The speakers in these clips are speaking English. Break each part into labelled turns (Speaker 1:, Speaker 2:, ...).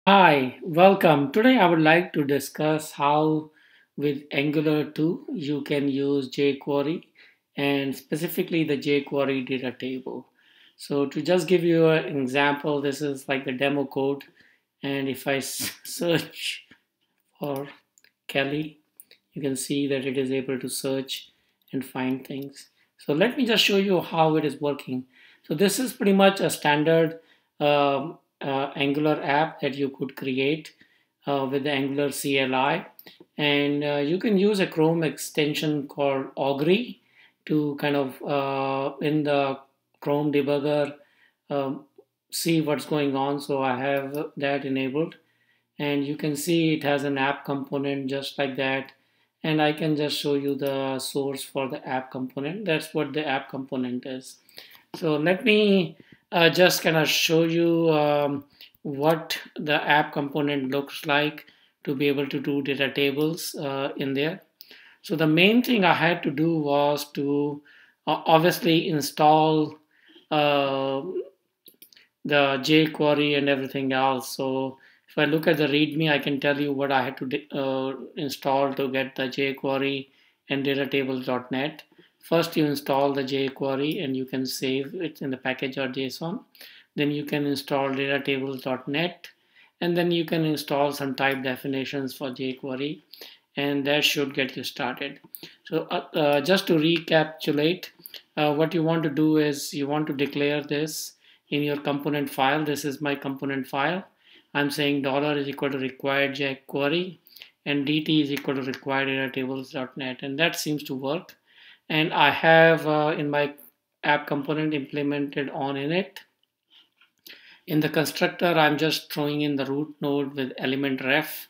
Speaker 1: Hi, welcome. Today I would like to discuss how with Angular 2 you can use jQuery and specifically the jQuery data table. So to just give you an example, this is like the demo code, and if I search for Kelly, you can see that it is able to search and find things. So let me just show you how it is working. So this is pretty much a standard Angular app that you could create with the Angular CLI. And you can use a Chrome extension called Augury to kind of in the Chrome debugger um, see what's going on. So I have that enabled, and you can see it has an app component just like that. And I can just show you the source for the app component. That's what the app component is. So let me just kind of show you what the app component looks like to be able to do data tables in there. So the main thing I had to do was to obviously install uh, the jQuery and everything else. So if I look at the README, I can tell you what I had to install to get the jQuery and dataTable.net. First, you install the jQuery and you can save it in the package.json. Then you can install dataTable.net, and then you can install some type definitions for jQuery, and that should get you started. So just to recapitulate, what you want to do is you want to declare this in your component file. This is my component file. I'm saying dollar is equal to required jQuery and dt is equal to required dataTables.net, and that seems to work. And I have in my app component implemented on in it. In the constructor, I'm just throwing in the root node with element ref,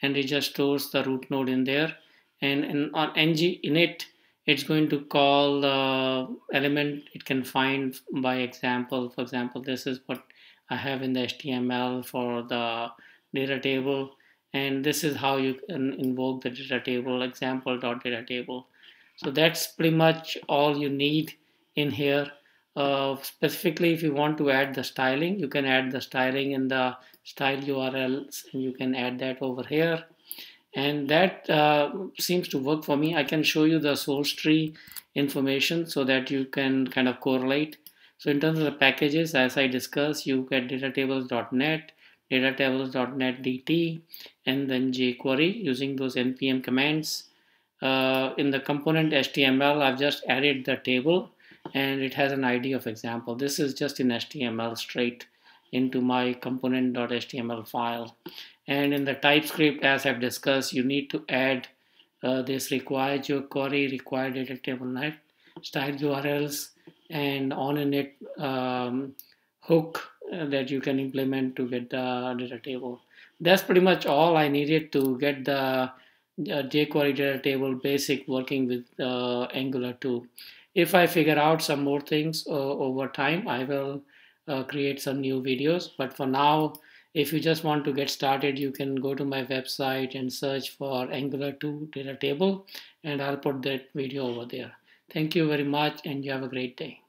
Speaker 1: and it just stores the root node in there. And on ng init, it's going to call the element it can find by example. For example, this is what I have in the HTML for the data table, and this is how you can invoke the data table example.data So that's pretty much all you need in here. Specifically, if you want to add the styling, you can add the styling in the style URLs, and you can add that over here. And that seems to work for me. I can show you the source tree information so that you can kind of correlate. So in terms of the packages, as I discussed, you get datatables.net, datatables.net dt, and then jQuery using those npm commands. In the component HTML, I've just added the table, and it has an ID of example. This is just in HTML straight into my component.html file. And in the TypeScript, as I've discussed, you need to add this required jQuery, required data table net, style URLs, and on init hook that you can implement to get the data table. That's pretty much all I needed to get the jQuery data table basic working with Angular 2. If I figure out some more things over time, I will create some new videos. But for now, if you just want to get started, you can go to my website and search for Angular 2 data table, and I'll put that video over there. Thank you very much, and you have a great day.